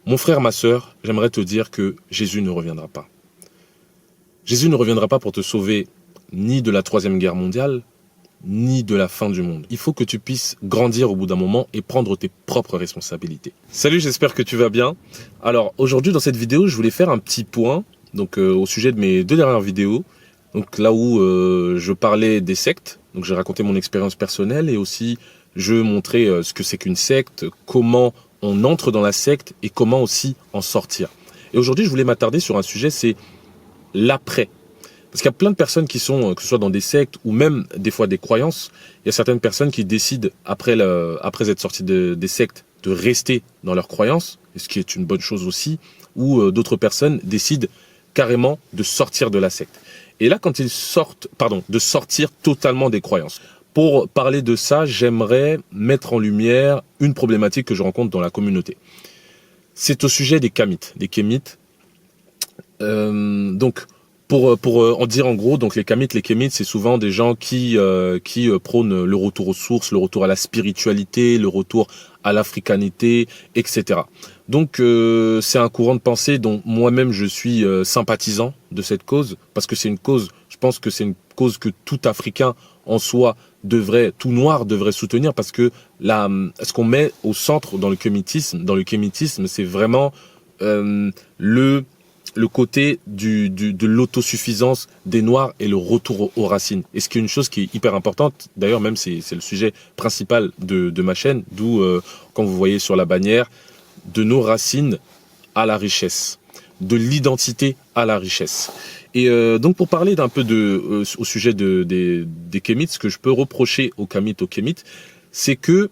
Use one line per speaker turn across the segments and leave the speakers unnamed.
Mon frère, ma sœur, j'aimerais te dire que Jésus ne reviendra pas. Jésus ne reviendra pas pour te sauver ni de la Troisième Guerre mondiale, ni de la fin du monde. Il faut que tu puisses grandir au bout d'un moment et prendre tes propres responsabilités. Salut, j'espère que tu vas bien. Alors aujourd'hui dans cette vidéo, je voulais faire un petit point au sujet de mes 2 dernières vidéos. Donc là où je parlais des sectes, donc j'ai raconté mon expérience personnelle et aussi je montrais ce que c'est qu'une secte, comment on entre dans la secte et comment aussi en sortir. Et aujourd'hui, je voulais m'attarder sur un sujet, c'est l'après. Parce qu'il y a plein de personnes qui sont, que ce soit dans des sectes ou même des fois des croyances, il y a certaines personnes qui décident, après être sorties des sectes, de rester dans leurs croyances, ce qui est une bonne chose aussi, ou d'autres personnes décident carrément de sortir de la secte. Et là, quand ils sortent, de sortir totalement des croyances. Pour parler de ça, j'aimerais mettre en lumière une problématique que je rencontre dans la communauté. C'est au sujet des kémites. Pour en dire en gros, donc les kémites, c'est souvent des gens qui prônent le retour aux sources, le retour à la spiritualité, le retour à l'africanité, etc. Donc c'est un courant de pensée dont moi-même je suis sympathisant de cette cause, parce que c'est une cause, je pense que c'est une cause que tout Africain en soi tout noir devrait soutenir, parce que ce qu'on met au centre dans le kémitisme, c'est vraiment le côté de l'autosuffisance des Noirs et le retour aux racines. Et ce qui est une chose qui est hyper importante, d'ailleurs même c'est le sujet principal de ma chaîne, d'où, quand vous voyez sur la bannière, de nos racines à la richesse, de l'identité à la richesse. Et donc pour parler d'un peu au sujet des kémites, ce que je peux reprocher aux kémites, c'est que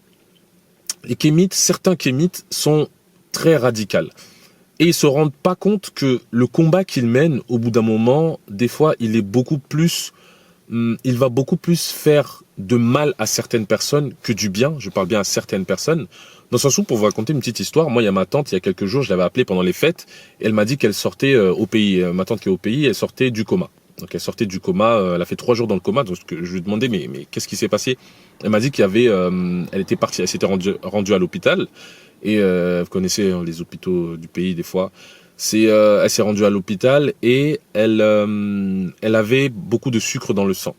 certains kémites sont très radicaux. Et ils se rendent pas compte que le combat qu'ils mènent, au bout d'un moment, des fois, il va beaucoup plus faire de mal à certaines personnes que du bien. Je parle bien à certaines personnes. Dans le sens où, pour vous raconter une petite histoire, moi, il y a ma tante, il y a quelques jours, je l'avais appelée pendant les fêtes, et elle m'a dit qu'elle sortait au pays. Ma tante qui est au pays, elle sortait du coma. Donc elle sortait du coma, elle a fait 3 jours dans le coma, donc je lui ai demandé mais qu'est-ce qui s'est passé? Elle m'a dit qu'il y avait, elle était partie, elle s'était rendue à l'hôpital, et vous connaissez les hôpitaux du pays des fois. Elle s'est rendue à l'hôpital et elle avait beaucoup de sucre dans le sang.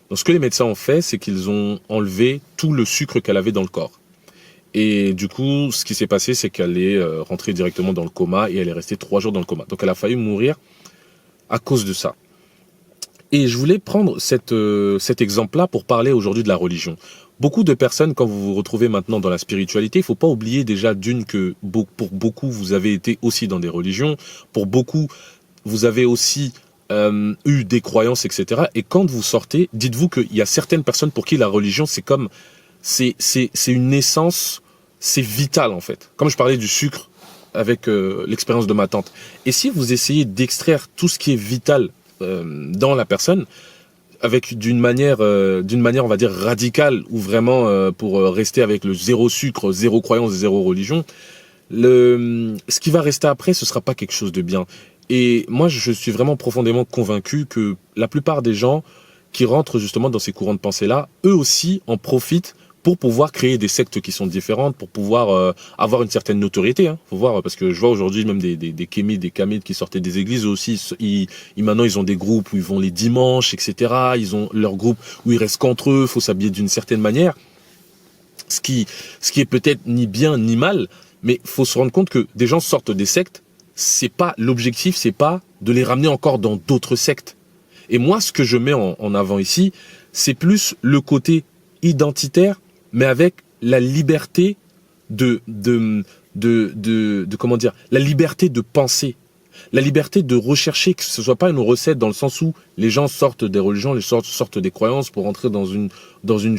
Donc ce que les médecins ont fait, c'est qu'ils ont enlevé tout le sucre qu'elle avait dans le corps. Et du coup, ce qui s'est passé, c'est qu'elle est rentrée directement dans le coma et elle est restée 3 jours dans le coma. Donc elle a failli mourir à cause de ça. Et je voulais prendre cet exemple-là pour parler aujourd'hui de la religion. Beaucoup de personnes, quand vous vous retrouvez maintenant dans la spiritualité, il ne faut pas oublier déjà que pour beaucoup, vous avez été aussi dans des religions. Pour beaucoup, vous avez aussi eu des croyances, etc. Et quand vous sortez, dites-vous qu'il y a certaines personnes pour qui la religion, c'est une essence, c'est vital en fait. Comme je parlais du sucre avec l'expérience de ma tante. Et si vous essayez d'extraire tout ce qui est vital dans la personne, avec d'une manière on va dire radicale, ou vraiment pour rester avec le zéro sucre, zéro croyance, zéro religion, ce qui va rester après, ce sera pas quelque chose de bien. Et moi, je suis vraiment profondément convaincu que la plupart des gens qui rentrent justement dans ces courants de pensée-là, eux aussi en profitent pour pouvoir créer des sectes qui sont différentes, pour pouvoir avoir une certaine notoriété. Faut voir, parce que je vois aujourd'hui même des kémites qui sortaient des églises aussi. Maintenant, ils ont des groupes où ils vont les dimanches, etc. Ils ont leur groupe où ils restent qu'entre eux. Faut s'habiller d'une certaine manière. Ce qui est peut-être ni bien ni mal, mais faut se rendre compte que des gens sortent des sectes. C'est pas l'objectif, c'est pas de les ramener encore dans d'autres sectes. Et moi, ce que je mets en avant ici, c'est plus le côté identitaire, mais avec la liberté comment dire, la liberté de penser, la liberté de rechercher, que ce soit pas une recette dans le sens où les gens sortent des religions, sortent des croyances pour entrer dans une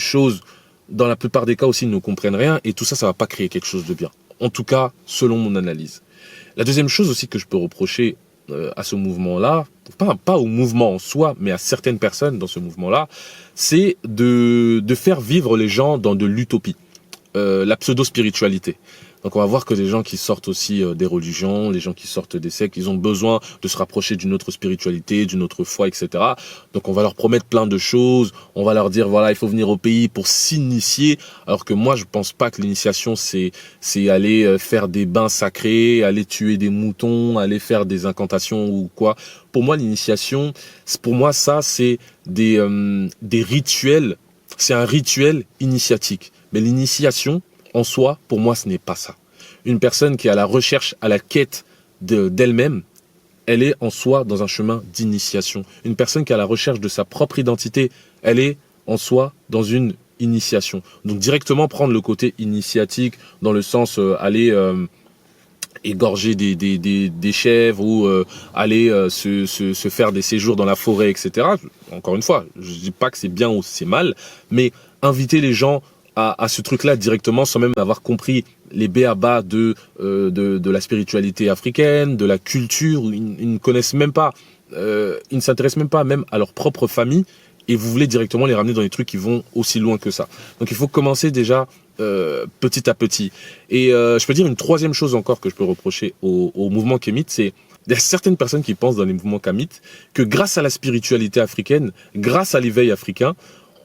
chose, dans la plupart des cas aussi, ils ne comprennent rien, et tout ça, ça va pas créer quelque chose de bien. En tout cas, selon mon analyse. La deuxième chose aussi que je peux reprocher à ce mouvement-là, pas au mouvement en soi, mais à certaines personnes dans ce mouvement-là, c'est de faire vivre les gens dans de l'utopie, la pseudo-spiritualité. Donc on va voir que les gens qui sortent aussi des religions, les gens qui sortent des sectes, ils ont besoin de se rapprocher d'une autre spiritualité, d'une autre foi, etc. Donc on va leur promettre plein de choses, on va leur dire voilà, il faut venir au pays pour s'initier, alors que moi je pense pas que l'initiation c'est aller faire des bains sacrés, aller tuer des moutons, aller faire des incantations ou quoi. Pour moi l'initiation, pour moi ça c'est des rituels, c'est un rituel initiatique. Mais l'initiation en soi, pour moi, ce n'est pas ça. Une personne qui est à la recherche, à la quête d'elle-même, elle est en soi dans un chemin d'initiation. Une personne qui est à la recherche de sa propre identité, elle est en soi dans une initiation. Donc directement prendre le côté initiatique dans le sens aller égorger des chèvres ou aller se faire des séjours dans la forêt, etc. Encore une fois, je dis pas que c'est bien ou c'est mal, mais inviter les gens à ce truc-là directement sans même avoir compris les b.a.-ba de la spiritualité africaine, de la culture, ils ne connaissent même pas, ils ne s'intéressent même pas même à leur propre famille, et vous voulez directement les ramener dans des trucs qui vont aussi loin que ça. Donc il faut commencer déjà petit à petit. Et je peux dire une troisième chose encore que je peux reprocher au mouvement kémite, c'est il y a certaines personnes qui pensent dans les mouvements kémites que grâce à la spiritualité africaine, grâce à l'éveil africain,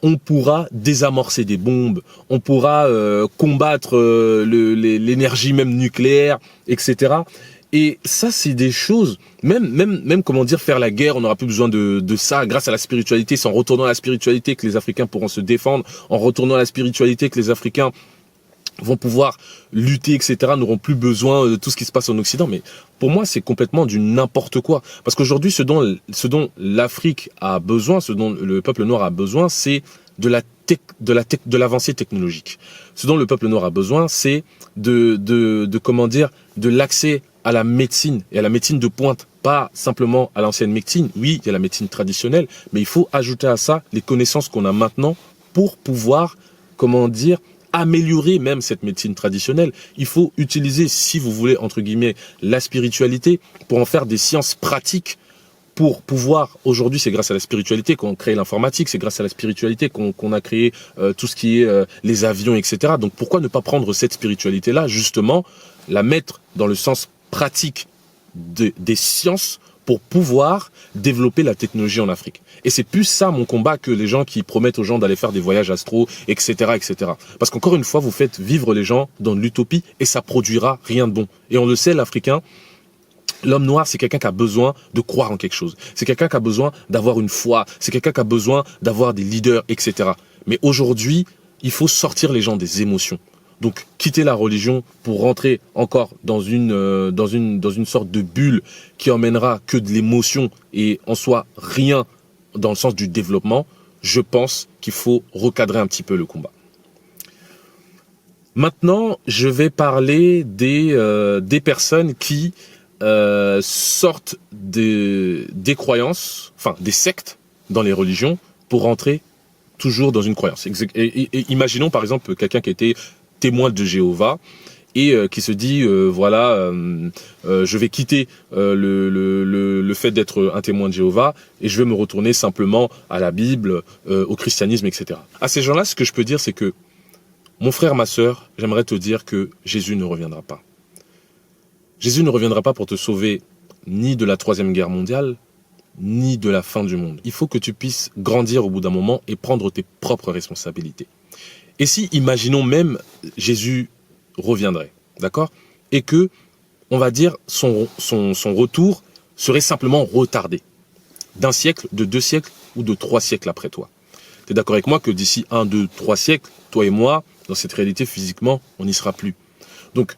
on pourra désamorcer des bombes, on pourra combattre l'énergie même nucléaire, etc. Et ça, c'est des choses, même comment dire, faire la guerre, on n'aura plus besoin de ça, grâce à la spiritualité, c'est en retournant à la spiritualité que les Africains pourront se défendre, en retournant à la spiritualité que les Africains vont pouvoir lutter, etc., n'auront plus besoin de tout ce qui se passe en Occident. Mais pour moi, c'est complètement du n'importe quoi. Parce qu'aujourd'hui, ce dont l'Afrique a besoin, ce dont le peuple noir a besoin, c'est de l'avancée technologique. Ce dont le peuple noir a besoin, c'est de l'accès à la médecine, et à la médecine de pointe. Pas simplement à l'ancienne médecine. Oui, il y a la médecine traditionnelle, mais il faut ajouter à ça les connaissances qu'on a maintenant pour pouvoir, améliorer même cette médecine traditionnelle. Il faut utiliser, si vous voulez, entre guillemets, la spiritualité pour en faire des sciences pratiques, pour pouvoir, aujourd'hui c'est grâce à la spiritualité qu'on crée l'informatique, c'est grâce à la spiritualité qu'on a créé tout ce qui est les avions, etc. Donc pourquoi ne pas prendre cette spiritualité-là, justement, la mettre dans le sens pratique des sciences pour pouvoir développer la technologie en Afrique. Et c'est plus ça mon combat que les gens qui promettent aux gens d'aller faire des voyages astro, etc., etc. Parce qu'encore une fois, vous faites vivre les gens dans l'utopie et ça produira rien de bon. Et on le sait, l'Africain, l'homme noir, c'est quelqu'un qui a besoin de croire en quelque chose. C'est quelqu'un qui a besoin d'avoir une foi. C'est quelqu'un qui a besoin d'avoir des leaders, etc. Mais aujourd'hui, il faut sortir les gens des émotions. Donc, quitter la religion pour rentrer encore dans une sorte de bulle qui emmènera que de l'émotion et en soi rien dans le sens du développement, je pense qu'il faut recadrer un petit peu le combat. Maintenant, je vais parler des personnes qui sortent des croyances, enfin des sectes dans les religions pour rentrer toujours dans une croyance. Et imaginons par exemple quelqu'un qui était témoin de Jéhovah et qui se dit je vais quitter le fait d'être un témoin de Jéhovah et je vais me retourner simplement à la Bible, au christianisme, etc. À ces gens-là, ce que je peux dire, c'est que mon frère, ma sœur, j'aimerais te dire que Jésus ne reviendra pas. Jésus ne reviendra pas pour te sauver ni de la Troisième Guerre mondiale, ni de la fin du monde. Il faut que tu puisses grandir au bout d'un moment et prendre tes propres responsabilités. Et si, imaginons même, Jésus reviendrait, d'accord? Et que, on va dire, son retour serait simplement retardé. D'un siècle, de 2 siècles ou de 3 siècles après toi. Tu es d'accord avec moi que d'ici 1, 2, 3 siècles, toi et moi, dans cette réalité, physiquement, on n'y sera plus. Donc,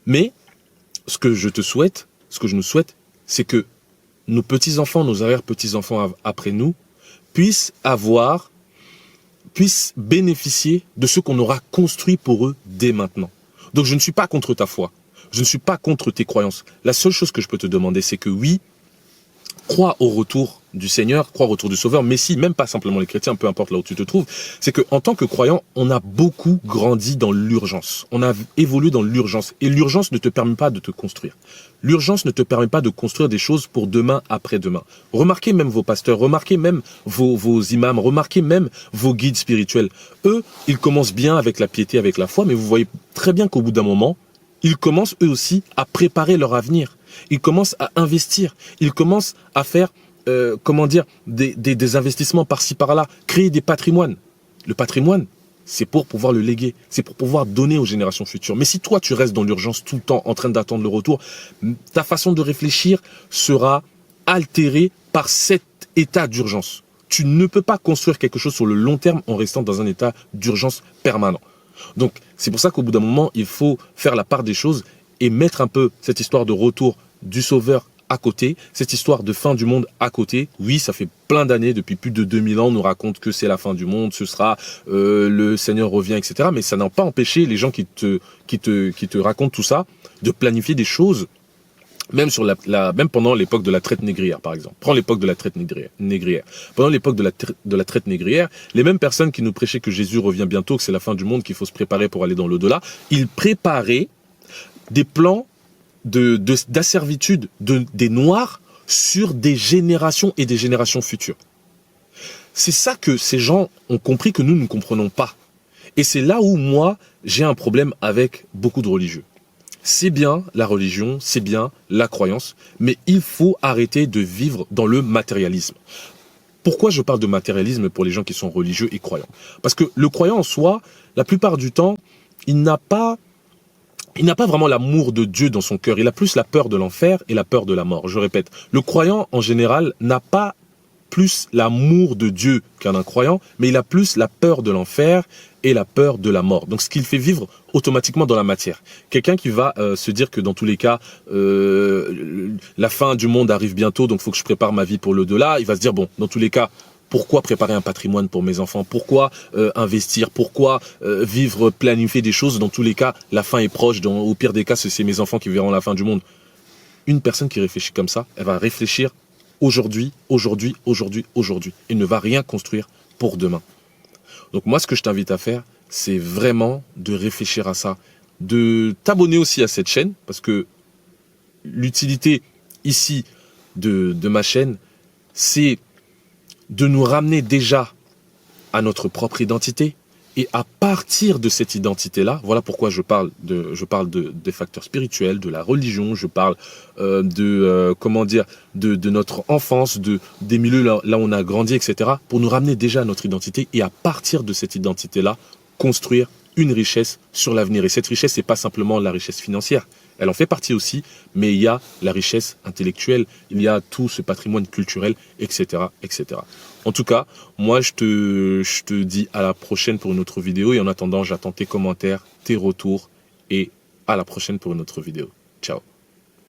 mais, ce que je nous souhaite, c'est que nos petits-enfants, nos arrière-petits-enfants après nous, puissent bénéficier de ce qu'on aura construit pour eux dès maintenant. Donc je ne suis pas contre ta foi, je ne suis pas contre tes croyances. La seule chose que je peux te demander, c'est que oui, crois au retour du Seigneur, crois au retour du Sauveur, mais si, même pas simplement les chrétiens, peu importe là où tu te trouves, c'est que en tant que croyant, on a beaucoup grandi dans l'urgence. On a évolué dans l'urgence. Et l'urgence ne te permet pas de te construire. L'urgence ne te permet pas de construire des choses pour demain, après-demain. Remarquez même vos pasteurs, remarquez même vos imams, remarquez même vos guides spirituels. Eux, ils commencent bien avec la piété, avec la foi, mais vous voyez très bien qu'au bout d'un moment, ils commencent eux aussi à préparer leur avenir. Ils commencent à investir. Ils commencent à faire, des investissements par-ci par-là, créer des patrimoines. Le patrimoine, c'est pour pouvoir le léguer, c'est pour pouvoir donner aux générations futures. Mais si toi, tu restes dans l'urgence tout le temps en train d'attendre le retour, ta façon de réfléchir sera altérée par cet état d'urgence. Tu ne peux pas construire quelque chose sur le long terme en restant dans un état d'urgence permanent. Donc, c'est pour ça qu'au bout d'un moment, il faut faire la part des choses et mettre un peu cette histoire de retour du Sauveur à côté, cette histoire de fin du monde à côté. Oui, ça fait plein d'années, depuis plus de 2000 ans, on nous raconte que c'est la fin du monde, ce sera le Seigneur revient, etc. Mais ça n'a pas empêché les gens qui te racontent tout ça de planifier des choses, même même pendant l'époque de la traite négrière, par exemple. Prends l'époque de la traite négrière. Pendant l'époque de la traite négrière, les mêmes personnes qui nous prêchaient que Jésus revient bientôt, que c'est la fin du monde, qu'il faut se préparer pour aller dans l'au-delà, ils préparaient des plans d'asservitude des Noirs sur des générations et des générations futures. C'est ça que ces gens ont compris que nous ne comprenons pas. Et c'est là où moi, j'ai un problème avec beaucoup de religieux. C'est bien la religion, c'est bien la croyance, mais il faut arrêter de vivre dans le matérialisme. Pourquoi je parle de matérialisme pour les gens qui sont religieux et croyants? Parce que le croyant en soi, la plupart du temps, il n'a pas vraiment l'amour de Dieu dans son cœur. Il a plus la peur de l'enfer et la peur de la mort. Je répète, le croyant, en général, n'a pas plus l'amour de Dieu qu'un incroyant, mais il a plus la peur de l'enfer et la peur de la mort. Donc, ce qu'il fait vivre automatiquement dans la matière. Quelqu'un qui va se dire que dans tous les cas, la fin du monde arrive bientôt, donc il faut que je prépare ma vie pour l'au-delà. Il va se dire, bon, dans tous les cas, pourquoi préparer un patrimoine pour mes enfants? Pourquoi investir? Pourquoi planifier des choses? Dans tous les cas, la fin est proche. Au pire des cas, c'est mes enfants qui verront la fin du monde. Une personne qui réfléchit comme ça, elle va réfléchir aujourd'hui, aujourd'hui, aujourd'hui, aujourd'hui. Et ne va rien construire pour demain. Donc moi, ce que je t'invite à faire, c'est vraiment de réfléchir à ça. De t'abonner aussi à cette chaîne, parce que l'utilité ici de ma chaîne, c'est de nous ramener déjà à notre propre identité, et à partir de cette identité-là, voilà pourquoi je parle des facteurs spirituels, de la religion, je parle de notre enfance, des milieux là où on a grandi, etc., pour nous ramener déjà à notre identité, et à partir de cette identité-là, construire une richesse sur l'avenir. Et cette richesse, c'est pas simplement la richesse financière. Elle en fait partie aussi, mais il y a la richesse intellectuelle, il y a tout ce patrimoine culturel, etc., etc. En tout cas, moi, je te dis à la prochaine pour une autre vidéo. Et en attendant, j'attends tes commentaires, tes retours. Et à la prochaine pour une autre vidéo. Ciao.